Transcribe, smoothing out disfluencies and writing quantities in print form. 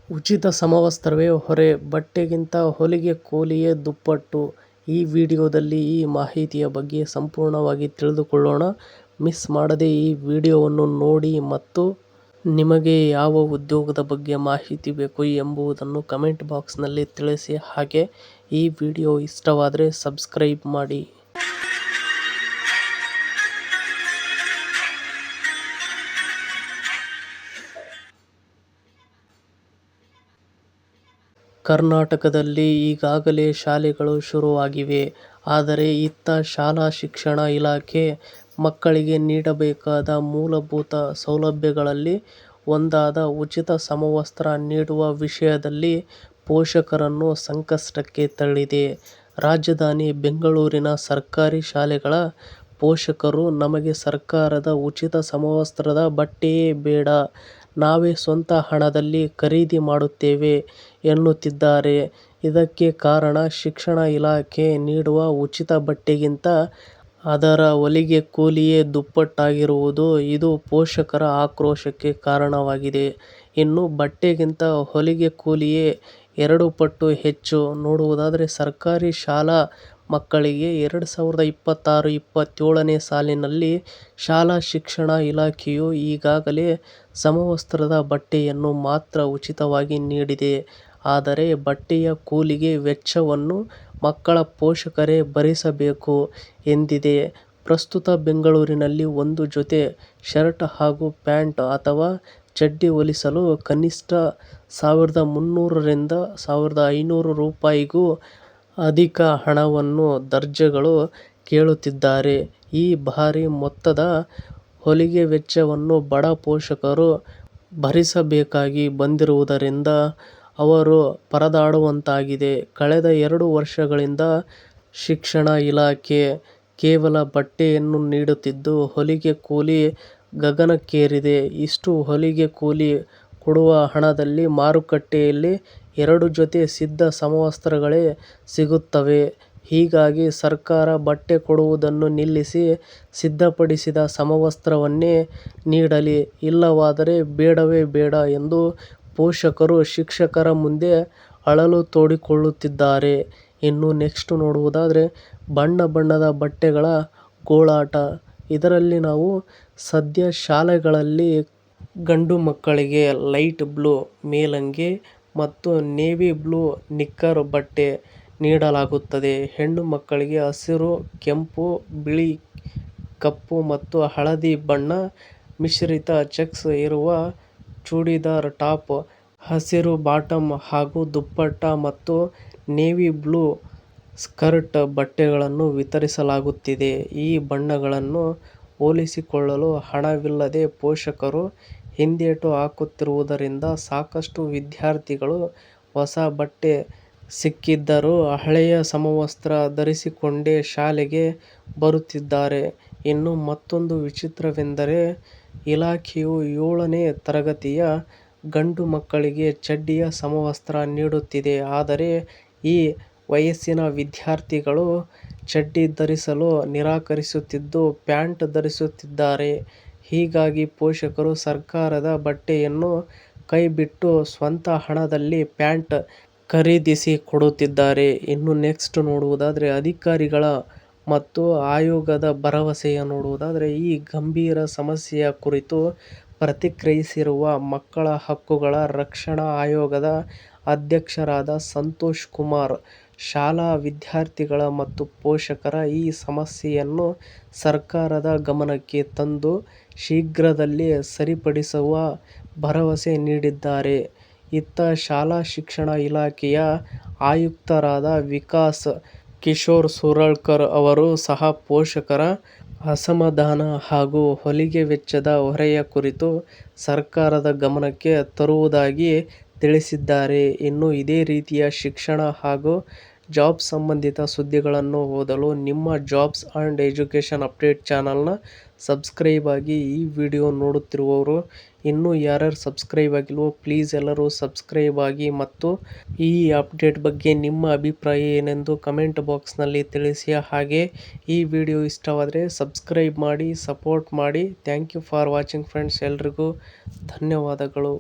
ಉಚಿತ ಸಮವಸ್ತ್ರವೇ ಹೊರೆ, ಬಟ್ಟೆಗಿಂತ ಹೊಲಿಗೆ ಕೂಲಿಯೇ ದುಪ್ಪಟ್ಟು. ಈ ವಿಡಿಯೋದಲ್ಲಿ ಈ ಮಾಹಿತಿಯ ಬಗ್ಗೆ ಸಂಪೂರ್ಣವಾಗಿ ತಿಳಿದುಕೊಳ್ಳೋಣ. ಮಿಸ್ ಮಾಡದೆ ಈ ವಿಡಿಯೋವನ್ನು ನೋಡಿ ಮತ್ತು ನಿಮಗೆ ಯಾವ ಉದ್ಯೋಗದ ಬಗ್ಗೆ ಮಾಹಿತಿ ಬೇಕು ಎಂಬುದನ್ನು ಕಮೆಂಟ್ ಬಾಕ್ಸ್ನಲ್ಲಿ ತಿಳಿಸಿ. ಹಾಗೆ ಈ ವಿಡಿಯೋ ಇಷ್ಟವಾದರೆ ಸಬ್ಸ್ಕ್ರೈಬ್ ಮಾಡಿ. ಕರ್ನಾಟಕದಲ್ಲಿ ಈಗಾಗಲೇ ಶಾಲೆಗಳು ಶುರುವಾಗಿವೆ. ಆದರೆ ಇತ್ತ ಶಾಲಾ ಶಿಕ್ಷಣ ಇಲಾಖೆ ಮಕ್ಕಳಿಗೆ ನೀಡಬೇಕಾದ ಮೂಲಭೂತ ಸೌಲಭ್ಯಗಳಲ್ಲಿ ಒಂದಾದ ಉಚಿತ ಸಮವಸ್ತ್ರ ನೀಡುವ ವಿಷಯದಲ್ಲಿ ಪೋಷಕರನ್ನು ಸಂಕಷ್ಟಕ್ಕೆ ತಳ್ಳಿದೆ. ರಾಜಧಾನಿ ಬೆಂಗಳೂರಿನ ಸರ್ಕಾರಿ ಶಾಲೆಗಳ ಪೋಷಕರು ನಮಗೆ ಸರ್ಕಾರದ ಉಚಿತ ಸಮವಸ್ತ್ರದ ಬಟ್ಟೆಯೇ ಬೇಡ, ನಾವೇ ಸ್ವಂತ ಹಣದಲ್ಲಿ ಖರೀದಿ ಮಾಡುತ್ತೇವೆ ಎನ್ನುತ್ತಿದ್ದಾರೆ. ಇದಕ್ಕೆ ಕಾರಣ ಶಿಕ್ಷಣ ಇಲಾಖೆ ನೀಡುವ ಉಚಿತ ಬಟ್ಟೆಗಿಂತ ಅದರ ಹೊಲಿಗೆ ಕೂಲಿಯೇ ದುಪ್ಪಟ್ಟಾಗಿರುವುದು. ಇದು ಪೋಷಕರ ಆಕ್ರೋಶಕ್ಕೆ ಕಾರಣವಾಗಿದೆ. ಇನ್ನು ಬಟ್ಟೆಗಿಂತ ಹೊಲಿಗೆ ಕೂಲಿಯೇ 2 ಪಟ್ಟು ಹೆಚ್ಚು. ನೋಡುವುದಾದರೆ ಸರ್ಕಾರಿ ಶಾಲಾ ಮಕ್ಕಳಿಗೆ 2026-27ನೇ ಸಾಲಿನಲ್ಲಿ ಶಾಲಾ ಶಿಕ್ಷಣ ಇಲಾಖೆಯು ಈಗಾಗಲೇ ಸಮವಸ್ತ್ರದ ಬಟ್ಟೆಯನ್ನು ಮಾತ್ರ ಉಚಿತವಾಗಿ ನೀಡಿದೆ. ಆದರೆ ಬಟ್ಟೆಯ ಕೂಲಿಗೆ ವೆಚ್ಚವನ್ನು ಮಕ್ಕಳ ಪೋಷಕರೇ ಭರಿಸಬೇಕು ಎಂದಿದೆ. ಪ್ರಸ್ತುತ ಬೆಂಗಳೂರಿನಲ್ಲಿ ಒಂದು ಜೊತೆ ಶರ್ಟ್ ಹಾಗೂ ಪ್ಯಾಂಟ್ ಅಥವಾ ಚಡ್ಡಿ ಹೊಲಿಸಲು ಕನಿಷ್ಠ 1300ರಿಂದ 1500 ರೂಪಾಯಿಗೂ ಅಧಿಕ ಹಣವನ್ನು ದರ್ಜಿಗಳು ಕೇಳುತ್ತಿದ್ದಾರೆ. ಈ ಭಾರೀ ಮೊತ್ತದ ಹೊಲಿಗೆ ವೆಚ್ಚವನ್ನು ಬಡ ಪೋಷಕರು ಭರಿಸಬೇಕಾಗಿ ಬಂದಿರುವುದರಿಂದ ಅವರು ಪರದಾಡುವಂತಾಗಿದೆ. ಕಳೆದ 2 ವರ್ಷಗಳಿಂದ ಶಿಕ್ಷಣ ಇಲಾಖೆ ಕೇವಲ ಬಟ್ಟೆಯನ್ನು ನೀಡುತ್ತಿದ್ದು, ಹೊಲಿಗೆ ಕೂಲಿ ಗಗನಕ್ಕೇರಿದೆ. ಇಷ್ಟು ಹೊಲಿಗೆ ಕೂಲಿ ಕೊಡುವ ಹಣದಲ್ಲಿ ಮಾರುಕಟ್ಟೆಯಲ್ಲಿ 2 ಜೊತೆ ಸಿದ್ಧ ಸಮವಸ್ತ್ರಗಳೇ ಸಿಗುತ್ತವೆ. ಹೀಗಾಗಿ ಸರ್ಕಾರ ಬಟ್ಟೆ ಕೊಡುವುದನ್ನು ನಿಲ್ಲಿಸಿ ಸಿದ್ಧಪಡಿಸಿದ ಸಮವಸ್ತ್ರವನ್ನೇ ನೀಡಲಿ, ಇಲ್ಲವಾದರೆ ಬೇಡವೇ ಬೇಡ ಎಂದು ಪೋಷಕರು ಶಿಕ್ಷಕರ ಮುಂದೆ ಅಳಲು ತೋಡಿಕೊಳ್ಳುತ್ತಿದ್ದಾರೆ. ಇನ್ನು ನೆಕ್ಸ್ಟ್ ನೋಡುವುದಾದರೆ ಬಣ್ಣ ಬಣ್ಣದ ಬಟ್ಟೆಗಳ ಗೋಳಾಟ. ಇದರಲ್ಲಿ ನಾವು ಸದ್ಯ ಶಾಲೆಗಳಲ್ಲಿ ಗಂಡು ಮಕ್ಕಳಿಗೆ ಲೈಟ್ ಬ್ಲೂ ಮೇಲಂಗಿ ಮತ್ತು ನೇವಿ ಬ್ಲೂ ನಿಕ್ಕರ್ ಬಟ್ಟೆ ನೀಡಲಾಗುತ್ತದೆ. ಹೆಣ್ಣು ಮಕ್ಕಳಿಗೆ ಹಸಿರು, ಕೆಂಪು, ಬಿಳಿ, ಕಪ್ಪು ಮತ್ತು ಹಳದಿ ಬಣ್ಣ ಮಿಶ್ರಿತ ಚೆಕ್ಸ್ ಇರುವ ಚೂಡಿದಾರ್ ಟಾಪ್, ಹಸಿರು ಬಾಟಮ್ ಹಾಗೂ ದುಪ್ಪಟ್ಟ ಮತ್ತು ನೇವಿ ಬ್ಲೂ ಸ್ಕರ್ಟ್ ಬಟ್ಟೆಗಳನ್ನು ವಿತರಿಸಲಾಗುತ್ತಿದೆ. ಈ ಬಣ್ಣಗಳನ್ನು ಹೋಲಿಸಿಕೊಳ್ಳಲು ಹಣವಿಲ್ಲದೆ ಪೋಷಕರು ಹಿಂದೇಟು ಹಾಕುತ್ತಿರುವುದರಿಂದ ಸಾಕಷ್ಟು ವಿದ್ಯಾರ್ಥಿಗಳು ಹೊಸ ಬಟ್ಟೆ ಸಿಕ್ಕಿದ್ದರೂ ಹಳೆಯ ಸಮವಸ್ತ್ರ ಧರಿಸಿಕೊಂಡೇ ಶಾಲೆಗೆ ಬರುತ್ತಿದ್ದಾರೆ. ಇನ್ನು ಮತ್ತೊಂದು ವಿಚಿತ್ರವೆಂದರೆ ಇಲಾಖೆಯು 7ನೇ ತರಗತಿಯ ಗಂಡು ಮಕ್ಕಳಿಗೆ ಚಡ್ಡಿಯ ಸಮವಸ್ತ್ರ ನೀಡುತ್ತಿದೆ. ಆದರೆ ಈ ವಯಸ್ಸಿನ ವಿದ್ಯಾರ್ಥಿಗಳು ಚಡ್ಡಿ ಧರಿಸಲು ನಿರಾಕರಿಸುತ್ತಿದ್ದು ಪ್ಯಾಂಟ್ ಧರಿಸುತ್ತಿದ್ದಾರೆ. ಹೀಗಾಗಿ ಪೋಷಕರು ಸರ್ಕಾರದ ಬಟ್ಟೆಯನ್ನು ಕೈಬಿಟ್ಟು ಸ್ವಂತ ಹಣದಲ್ಲಿ ಪ್ಯಾಂಟ್ ಖರೀದಿಸಿ ಕೊಡುತ್ತಿದ್ದಾರೆ. ಇನ್ನು ನೆಕ್ಸ್ಟ್ ನೋಡುವುದಾದರೆ ಅಧಿಕಾರಿಗಳ ಮತ್ತು ಆಯೋಗದ ಭರವಸೆಯ ನೋಡುವುದಾದರೆ ಈ ಗಂಭೀರ ಸಮಸ್ಯೆಯ ಕುರಿತು ಪ್ರತಿಕ್ರಿಯಿಸಿರುವ ಮಕ್ಕಳ ಹಕ್ಕುಗಳ ರಕ್ಷಣಾ ಆಯೋಗದ ಅಧ್ಯಕ್ಷರಾದ ಸಂತೋಷ್ ಕುಮಾರ್, ಶಾಲಾ ವಿದ್ಯಾರ್ಥಿಗಳ ಮತ್ತು ಪೋಷಕರ ಈ ಸಮಸ್ಯೆಯನ್ನು ಸರ್ಕಾರದ ಗಮನಕ್ಕೆ ತಂದು ಶೀಘ್ರದಲ್ಲೇ ಸರಿಪಡಿಸುವ ಭರವಸೆ ನೀಡಿದ್ದಾರೆ. ಇತ್ತ ಶಾಲಾ ಶಿಕ್ಷಣ ಇಲಾಖೆಯ ಆಯುಕ್ತರಾದ ವಿಕಾಸ್ ಕಿಶೋರ್ ಸುರಳ್ಕರ್ ಅವರು ಸಹ ಪೋಷಕರ ಅಸಮಾಧಾನ ಹಾಗೂ ಹೊಲಿಗೆ ವೆಚ್ಚದ ಹೊರೆಯ ಕುರಿತು ಸರ್ಕಾರದ ಗಮನಕ್ಕೆ ತರುವುದಾಗಿ ತಿಳಿಸಿದ್ದಾರೆ. ಇನ್ನು ಇದೇ ರೀತಿಯ ಶಿಕ್ಷಣ ಹಾಗೂ ಜಾಬ್ ಸಂಬಂಧಿತ ಸುದ್ದಿಗಳನ್ನು ಓದಲು ನಿಮ್ಮ ಜಾಬ್ಸ್ ಅಂಡ್ ಎಜುಕೇಷನ್ ಅಪ್ಡೇಟ್ ಚಾನಲ್ನ ಸಬ್ಸ್ಕ್ರೈಬ್ ಆಗಿ. ಈ ವಿಡಿಯೋ ನೋಡುತ್ತಿರುವವರು ಇನ್ನೂ ಯಾರ್ಯಾರು ಸಬ್ಸ್ಕ್ರೈಬ್ ಆಗಿಲ್ವೋ ಪ್ಲೀಸ್ ಎಲ್ಲರೂ ಸಬ್ಸ್ಕ್ರೈಬ್ ಆಗಿ ಮತ್ತು ಈ ಅಪ್ಡೇಟ್ ಬಗ್ಗೆ ನಿಮ್ಮ ಅಭಿಪ್ರಾಯ ಏನೆಂದು ಕಮೆಂಟ್ ಬಾಕ್ಸ್ನಲ್ಲಿ ತಿಳಿಸಿ. ಹಾಗೆ ಈ ವಿಡಿಯೋ ಇಷ್ಟವಾದರೆ ಸಬ್ಸ್ಕ್ರೈಬ್ ಮಾಡಿ, ಸಪೋರ್ಟ್ ಮಾಡಿ. Thank you for watching friends. ಎಲ್ರಿಗೂ ಧನ್ಯವಾದಗಳು.